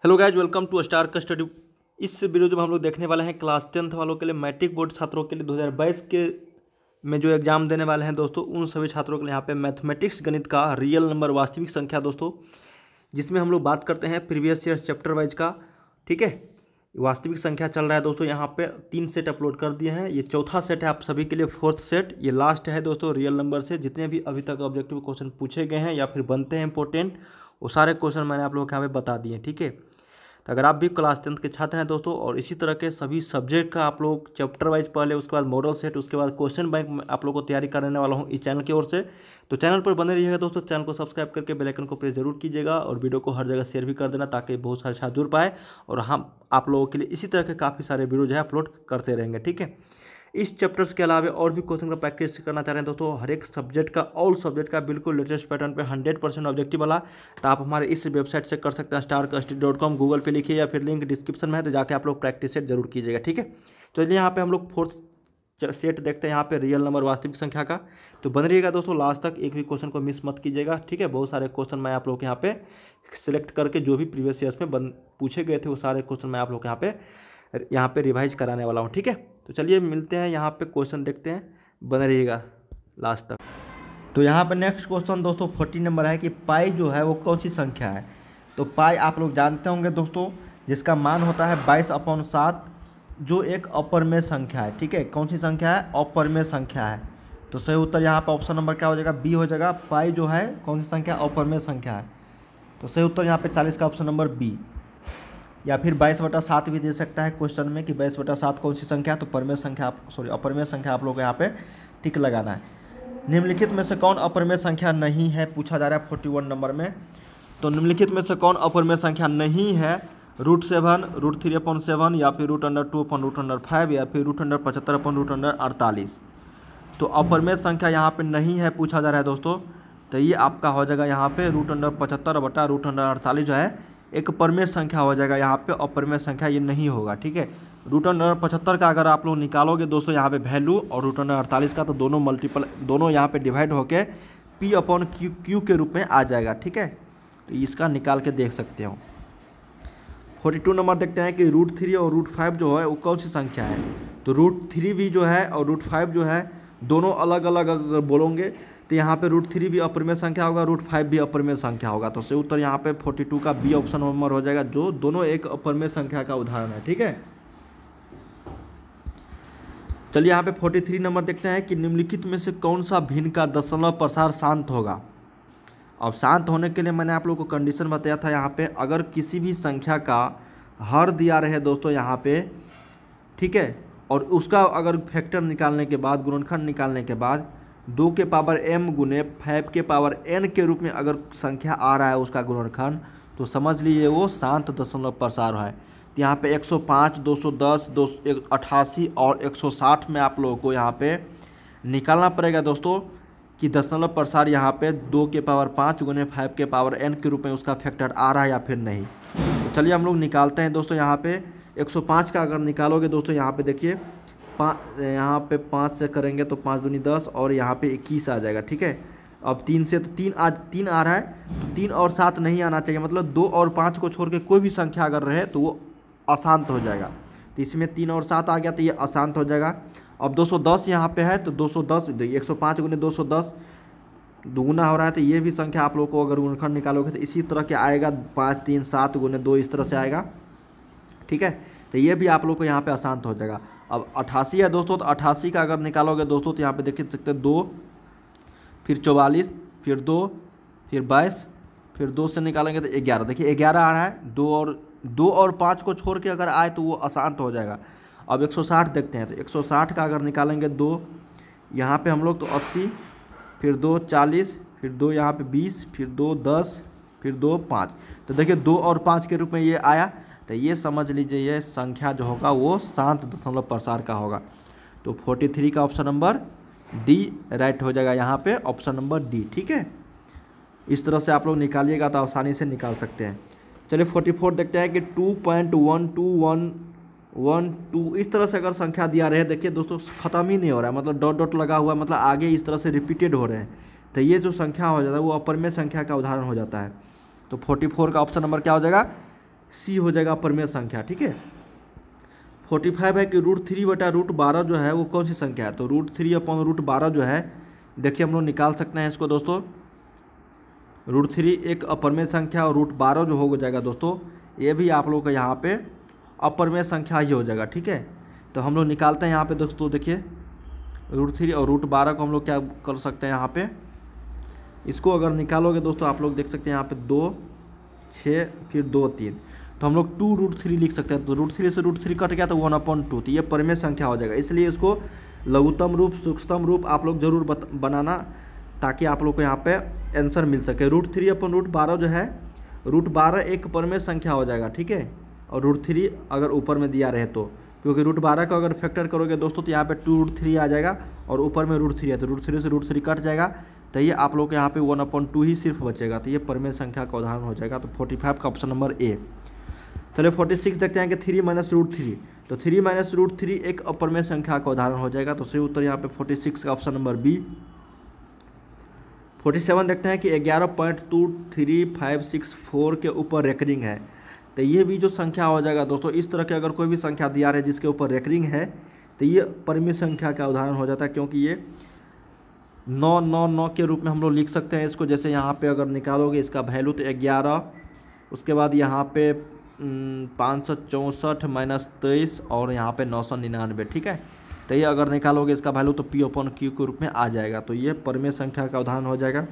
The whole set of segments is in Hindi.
Hello guys, welcome to star का स्टडी। इस वीडियो में हम लोग देखने वाले हैं क्लास 10th वालों के लिए, मैट्रिक बोर्ड छात्रों के लिए 2022 के में जो एग्जाम देने वाले हैं दोस्तों, उन सभी छात्रों के लिए यहाँ पे मैथमेटिक्स गणित का रियल नंबर वास्तविक संख्या दोस्तों, जिसमें हम लोग बात करते हैं प्रीवियस ईयर चैप्टर वाइज का। ठीक है, वास्तविक संख्या चल रहा है दोस्तों। यहाँ पे 3 सेट अपलोड कर दिए हैं, ये चौथा सेट है आप सभी के लिए, 4th सेट, ये लास्ट है दोस्तों रियल नंबर से। जितने भी अभी तक ऑब्जेक्टिव क्वेश्चन पूछे गए हैं या फिर बनते हैं इंपॉर्टेंट, वो सारे क्वेश्चन मैंने आप लोगों को यहाँ पे बता दिए। ठीक है, तो अगर आप भी क्लास 10th के छात्र हैं दोस्तों और इसी तरह के सभी सब्जेक्ट का आप लोग चैप्टर वाइज पहले, उसके बाद मॉडल सेट, उसके बाद क्वेश्चन बैंक में आप लोग को तैयारी कराने वाला हूं इस चैनल की ओर से, तो चैनल पर बने रहिएगा दोस्तों। चैनल को सब्सक्राइब करके बेल आइकन को प्रेस जरूर कीजिएगा और वीडियो को हर जगह शेयर भी कर देना ताकि बहुत सारे छात्र जुड़ पाए और हम आप लोगों के लिए इसी तरह के काफ़ी सारे वीडियो जो है अपलोड करते रहेंगे। ठीक है, इस चैप्टर्स के अलावा और भी क्वेश्चन का प्रैक्टिस करना चाह रहे हैं दोस्तों, हर एक सब्जेक्ट का, ऑल सब्जेक्ट का बिल्कुल लेटेस्ट पैटर्न पे 100% ऑब्जेक्टिव वाला, तो आप हमारे इस वेबसाइट से कर सकते हैं starkstudy.com। गूगल पे लिखिए या फिर लिंक डिस्क्रिप्शन में है, तो जाके आप लोग प्रैक्टिस सेट जरूर कीजिएगा। ठीक है, तो चलिए यहाँ पे हम लोग 4th सेट देखते हैं यहाँ पे रियल नंबर वास्तविक संख्या का। तो बन रहिएगा दोस्तों लास्ट तक, एक भी क्वेश्चन को मिस मत कीजिएगा। ठीक है, बहुत सारे क्वेश्चन मैं आप लोग के यहाँ पे सिलेक्ट करके जो भी प्रीवियस ईयर्स में पूछे गए थे वो सारे क्वेश्चन मैं आप लोग यहाँ पे रिवाइज कराने वाला हूँ। ठीक है, तो चलिए मिलते हैं यहाँ पे, क्वेश्चन देखते हैं, बने रहिएगा लास्ट तक। तो यहाँ पे नेक्स्ट क्वेश्चन दोस्तों 40 नंबर है कि पाई जो है वो कौन सी संख्या है। तो पाई आप लोग जानते होंगे दोस्तों, जिसका मान होता है 22/7, जो एक अपरमेय संख्या है। ठीक है, कौन सी संख्या है? अपरमेय संख्या है। तो सही उत्तर यहाँ पर ऑप्शन नंबर क्या हो जाएगा? बी हो जाएगा। पाई जो है कौन सी संख्या? अपरमेय संख्या है। तो सही उत्तर यहाँ पे 40 का ऑप्शन नंबर बी, या फिर 22/7 भी दे सकता है क्वेश्चन में कि 22/7 कौन सी संख्या है। तो परमेय संख्या, अपरमेय संख्या आप लोग को यहाँ पे टिक लगाना है। निम्नलिखित में से कौन अपरमेय संख्या नहीं है, पूछा जा रहा है 41 नंबर में। तो निम्नलिखित में से कौन अपरमेय संख्या नहीं है? √7, √3/7, या फिर √2/5, या फिर √75/48। तो अपरमेय संख्या यहाँ पे नहीं है पूछा जा रहा है दोस्तों, तो ये आपका हो जाएगा यहाँ पे √75/√48 जो है एक परमेय संख्या हो जाएगा। यहाँ पे अपरमेय संख्या ये नहीं होगा। ठीक है, √75 का अगर आप लोग निकालोगे दोस्तों यहाँ पे वैल्यू, और √48 का, तो दोनों मल्टीपल, दोनों यहाँ पे डिवाइड होके P/Q के रूप में आ जाएगा। ठीक है, तो इसका निकाल के देख सकते हो। 42 नंबर देखते हैं कि √3 और √5 जो है वो कौन सी संख्या है। तो √3 भी जो है और √5 जो है दोनों अलग अलग अगर बोलोगे तो यहाँ पे √3 भी अपरमेय संख्या होगा, √5 भी अपरमेय संख्या होगा। तो सही उत्तर यहाँ पे 42 का बी ऑप्शन नंबर हो जाएगा, जो दोनों एक अपरमेय संख्या का उदाहरण है। ठीक है, चलिए यहाँ पे 43 नंबर देखते हैं कि निम्नलिखित में से कौन सा भिन्न का दशमलव प्रसार शांत होगा। अब शांत होने के लिए मैंने आप लोगों को कंडीशन बताया था यहाँ पे, अगर किसी भी संख्या का हर दिया रहे दोस्तों यहाँ पे, ठीक है, और उसका अगर फैक्टर निकालने के बाद, गुणनखंड निकालने के बाद 2 के पावर m गुने 5 के पावर n के रूप में अगर संख्या आ रहा है उसका गुणनखंड, तो समझ लीजिए वो शांत दशमलव प्रसार है। तो यहाँ पे 105, 210, 288 और 160 में आप लोगों को यहाँ पे निकालना पड़ेगा दोस्तों कि दशमलव प्रसार यहाँ पे 2 के पावर 5 गुने 5 के पावर n के रूप में उसका फैक्टर आ रहा है या फिर नहीं। तो चलिए हम लोग निकालते हैं दोस्तों। यहाँ पे 105 का अगर निकालोगे दोस्तों, यहाँ पे देखिए, यहाँ पे 5 से करेंगे तो 5 दूनी 10 और यहाँ पे 21 आ जाएगा। ठीक है, अब 3 से तो 3 आ रहा है, तो 3 और 7 नहीं आना चाहिए, मतलब 2 और 5 को छोड़ के कोई भी संख्या अगर रहे तो वो अशांत हो जाएगा। तो इसमें 3 और 7 आ गया तो ये अशांत हो जाएगा। अब 210 यहाँ पे है, तो 210, 105 गुने 210 दुगुना हो रहा है, तो ये भी संख्या आप लोग को अगर गुणनखंड निकालोगे तो इसी तरह के आएगा, 5, 3, 7 गुने 2 इस तरह से आएगा। ठीक है, तो ये भी आप लोग को यहाँ पे अशांत हो जाएगा। अब 88 है दोस्तों, तो 88 का अगर निकालोगे दोस्तों तो यहाँ पे देख सकते हैं 2, फिर 44, फिर 2, फिर 22, फिर 2 से निकालेंगे तो 11। देखिए 11 आ रहा है, 2 और 5 को छोड़ के अगर आए तो वो अशांत हो जाएगा। अब 160 देखते हैं, तो 160 का अगर निकालेंगे 2, यहाँ पे हम लोग तो 80, फिर 2 40, फिर 2 यहाँ पे 20, फिर 2 10, फिर 2 5। तो देखिए 2 और 5 के रूप में ये आया, तो ये समझ लीजिए ये संख्या जो होगा वो शांत दशमलव प्रसार का होगा। तो 43 का ऑप्शन नंबर डी राइट हो जाएगा यहाँ पे, ऑप्शन नंबर डी। ठीक है, इस तरह से आप लोग निकालिएगा तो आसानी से निकाल सकते हैं। चलिए 44 देखते हैं कि 2.12112, इस तरह से अगर संख्या दिया रहे, देखिए दोस्तों ख़त्म ही नहीं हो रहा है, मतलब डॉट डॉट लगा हुआ है, मतलब आगे इस तरह से रिपीटेड हो रहे हैं, तो ये जो संख्या हो जाता है वो अपरमेय संख्या का उदाहरण हो जाता है। तो 44 का ऑप्शन नंबर क्या हो जाएगा? सी हो जाएगा अपरिमेय संख्या, ठीक है। 45 है कि √3/√12 जो है वो कौन सी संख्या है, तो √3/√12 जो है देखिए हम लोग निकाल सकते हैं इसको दोस्तों। √3 एक अपरिमेय संख्या और √12 जो हो जाएगा दोस्तों, ये भी आप लोग का यहाँ पे अपरिमेय संख्या ही हो जाएगा, ठीक है। तो हम लोग निकालते हैं यहाँ पे दोस्तों, देखिए √3 और √12 को हम लोग क्या कर सकते हैं यहाँ पे, इसको अगर निकालोगे दोस्तों आप लोग देख सकते हैं यहाँ पे 2, 6 फिर 2, 3, तो हम लोग 2√3 लिख सकते हैं। तो √3 से √3 कट गया तो 1/2, तो ये परिमेय संख्या हो जाएगा। इसलिए इसको लघुत्तम रूप सूक्ष्मतम रूप आप लोग जरूर बनाना, ताकि आप लोग को यहाँ पे आंसर मिल सके। √3/√12 जो है, √12 एक परिमेय संख्या हो जाएगा, ठीक है। और √3 अगर ऊपर में दिया रहे तो, क्योंकि √12 को अगर फैक्टर करोगे दोस्तों तो यहाँ पे 2√3 आ जाएगा और ऊपर में √3 है, तो √3 से √3 कट जाएगा, तो ये आप लोग के यहाँ पे 1/2 ही सिर्फ बचेगा। तो ये परिमेय संख्या का उदाहरण हो जाएगा। तो 45 का ऑप्शन नंबर ए। चलिए 46 देखते हैं कि 3 - √3, तो 3 - √3 एक अपरिमेय संख्या का उदाहरण हो जाएगा। तो सही उत्तर यहाँ पे 46 का ऑप्शन नंबर बी। 47 देखते हैं कि 11.23564 के ऊपर रेकरिंग है, तो ये भी जो संख्या हो जाएगा दोस्तों, इस तरह के अगर कोई भी संख्या दिया रहे जिसके ऊपर रेकरिंग है तो ये परिमेय संख्या का उदाहरण हो जाता है, क्योंकि ये 999 के रूप में हम लोग लिख सकते हैं इसको। जैसे यहाँ पे अगर निकालोगे इसका वैल्यू तो 11, उसके बाद यहाँ पे 564 - 23 और यहाँ पे 999, ठीक है। तो ये अगर निकालोगे इसका वैल्यू तो P/Q के रूप में आ जाएगा। तो ये परिमेय संख्या का उदाहरण हो जाएगा।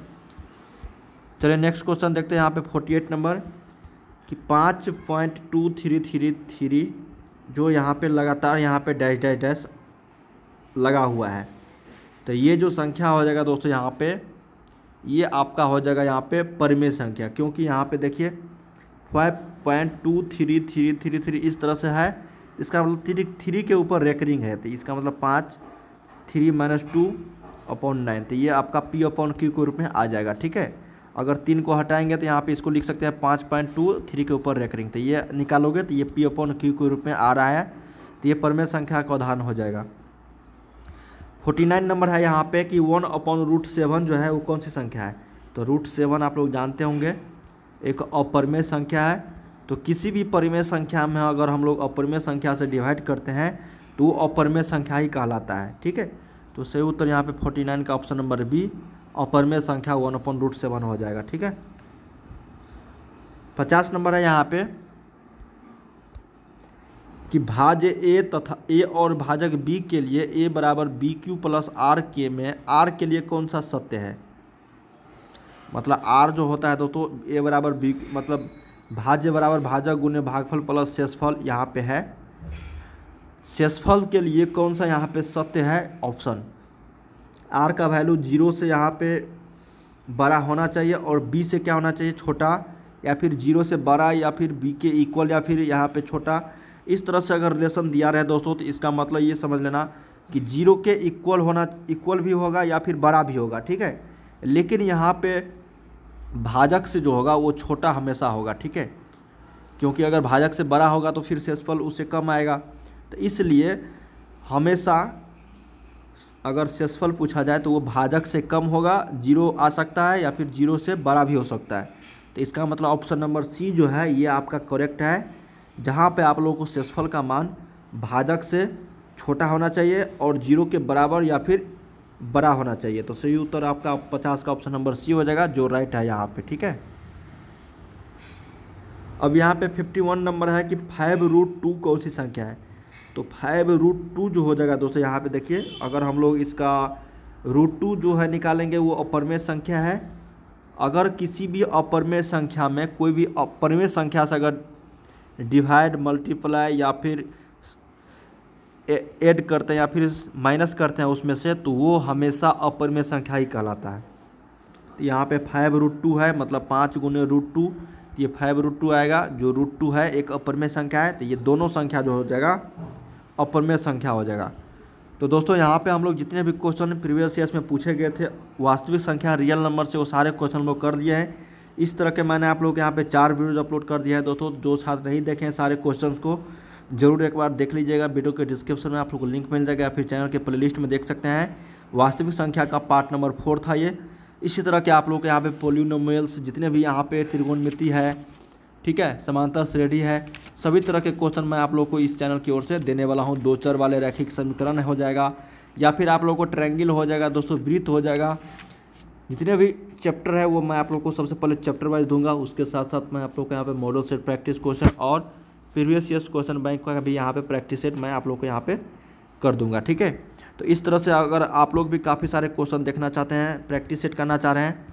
चलिए नेक्स्ट क्वेश्चन देखते हैं यहाँ पे 48 नंबर कि 5.2333 जो यहाँ पे लगातार यहाँ पे डैश डैश डैश लगा हुआ है, तो ये जो संख्या हो जाएगा दोस्तों यहाँ पे, ये आपका हो जाएगा यहाँ पे परिमेय संख्या, क्योंकि यहाँ पे देखिए 5.23333 इस तरह से है, इसका मतलब 3 के ऊपर रेकरिंग है, तो इसका मतलब 5 3 - 2/9, तो ये आपका P/Q के रूप में आ जाएगा, ठीक है। अगर 3 को हटाएंगे तो यहाँ पे इसको लिख सकते हैं 5.23 के ऊपर रेकरिंग, तो ये निकालोगे तो ये P/Q के रूप में आ रहा है, तो ये परिमेय संख्या का उदाहरण हो जाएगा। 49 नंबर है यहाँ पे कि 1/√7 जो है वो कौन सी संख्या है, तो √7 आप लोग जानते होंगे एक अपरिमेय संख्या है। तो किसी भी परिमेय संख्या में अगर हम लोग अपरिमेय संख्या से डिवाइड करते हैं तो वो अपरिमेय संख्या ही कहलाता है, ठीक है। तो सही उत्तर यहाँ पे 49 का ऑप्शन नंबर बी, अपरिमेय संख्या 1/√7 हो जाएगा, ठीक है। 50 नंबर है यहाँ पे कि भाज्य ए तथा ए और भाजक बी के लिए a बराबर BQ + RK में R के लिए कौन सा सत्य है। मतलब R जो होता है दोस्तों a बराबर B, मतलब भाज्य बराबर भाजक गुने भागफल प्लस शेषफल यहाँ पे है। शेषफल के लिए कौन सा यहाँ पे सत्य है, ऑप्शन R का वैल्यू 0 से यहाँ पे बड़ा होना चाहिए और B से क्या होना चाहिए, छोटा, या फिर 0 से बड़ा, या फिर B के इक्वल, या फिर यहाँ पे छोटा। इस तरह से अगर रिलेशन दिया रहे दोस्तों तो इसका मतलब ये समझ लेना कि 0 के इक्वल भी होगा या फिर बड़ा भी होगा, ठीक है। लेकिन यहाँ पे भाजक से जो होगा वो छोटा हमेशा होगा, ठीक है, क्योंकि अगर भाजक से बड़ा होगा तो फिर शेषफल उससे कम आएगा। तो इसलिए हमेशा अगर शेषफल पूछा जाए तो वो भाजक से कम होगा, 0 आ सकता है या फिर 0 से बड़ा भी हो सकता है। तो इसका मतलब ऑप्शन नंबर सी जो है ये आपका करेक्ट है, जहाँ पे आप लोगों को शेषफल का मान भाजक से छोटा होना चाहिए और 0 के बराबर या फिर बड़ा होना चाहिए। तो सही उत्तर आपका 50 का ऑप्शन नंबर सी हो जाएगा, जो राइट है यहाँ पे, ठीक है। अब यहाँ पे 51 नंबर है कि 5√2 कौन सी संख्या है, तो 5√2 जो हो जाएगा दोस्तों यहाँ पे देखिए, अगर हम लोग इसका √2 जो है निकालेंगे वो अपरिमेय संख्या है। अगर किसी भी अपरिमेय संख्या में कोई भी अपरिमेय संख्या से अगर डिवाइड, मल्टीप्लाई या फिर ऐड करते हैं या फिर माइनस करते हैं उसमें से, तो वो हमेशा अपरिमेय संख्या ही कहलाता है। तो यहाँ पे 5√2 है, मतलब 5 गुने √2, तो ये 5√2 आएगा, जो √2 है एक अपरिमेय संख्या है। तो ये दोनों संख्या जो हो जाएगा अपरिमेय संख्या हो जाएगा। तो दोस्तों यहाँ पे हम लोग जितने भी क्वेश्चन प्रीवियस ईयर्स में पूछे गए थे वास्तविक संख्या रियल नंबर से, वो सारे क्वेश्चन लोग कर दिए हैं। इस तरह के मैंने आप लोग के यहाँ पे 4 वीडियोज़ अपलोड कर दिया है दोस्तों। जो छात्र नहीं देखें सारे क्वेश्चंस को जरूर एक बार देख लीजिएगा। वीडियो के डिस्क्रिप्शन में आप लोग को लिंक मिल जाएगा, या फिर चैनल के प्लेलिस्ट में देख सकते हैं। वास्तविक संख्या का पार्ट नंबर 4 था ये। इसी तरह के आप लोग के यहाँ पे पोलिनोमियल्स जितने भी यहाँ पे त्रिकोणमिति है, ठीक है। समांतर श्रेणी है, सभी तरह के क्वेश्चन मैं आप लोग को इस चैनल की ओर से देने वाला हूँ। दो चर वाले रैखिक समीकरण हो जाएगा, या फिर आप लोग को ट्रायंगल हो जाएगा दोस्तों, वृत्त हो जाएगा। जितने भी चैप्टर है वो मैं आप लोग को सबसे पहले चैप्टर वाइज दूंगा। उसके साथ साथ मैं आप लोग को यहाँ पे मॉडल सेट प्रैक्टिस क्वेश्चन और प्रीवियस ईयर्स क्वेश्चन बैंक का भी यहाँ पे प्रैक्टिस सेट मैं आप लोग को यहाँ पे कर दूंगा, ठीक है। तो इस तरह से अगर आप लोग भी काफ़ी सारे क्वेश्चन देखना चाहते हैं, प्रैक्टिस सेट करना चाह रहे हैं,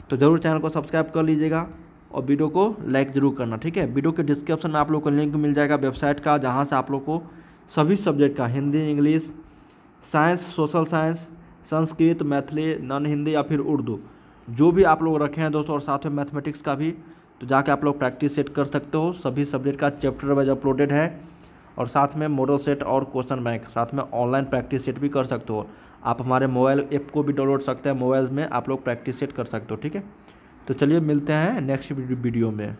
तो ज़रूर चैनल को सब्सक्राइब कर लीजिएगा और वीडियो को लाइक ज़रूर करना, ठीक है। वीडियो के डिस्क्रिप्शन में आप लोग को लिंक मिल जाएगा वेबसाइट का, जहाँ से आप लोग को सभी सब्जेक्ट का Hindi, English, science, social science, Sanskrit, Maithili, non Hindi या फिर उर्दू, जो भी आप लोग रखे हैं दोस्तों, और साथ में मैथमेटिक्स का भी, तो जाके आप लोग प्रैक्टिस सेट कर सकते हो। सभी सब्जेक्ट का चैप्टर वाइज अपलोडेड है, और साथ में मॉडल सेट और क्वेश्चन बैंक, साथ में ऑनलाइन प्रैक्टिस सेट भी कर सकते हो। आप हमारे मोबाइल ऐप को भी डाउनलोड सकते हैं, मोबाइल में आप लोग प्रैक्टिस सेट कर सकते हो, ठीक है। तो चलिए मिलते हैं नेक्स्ट वीडियो में।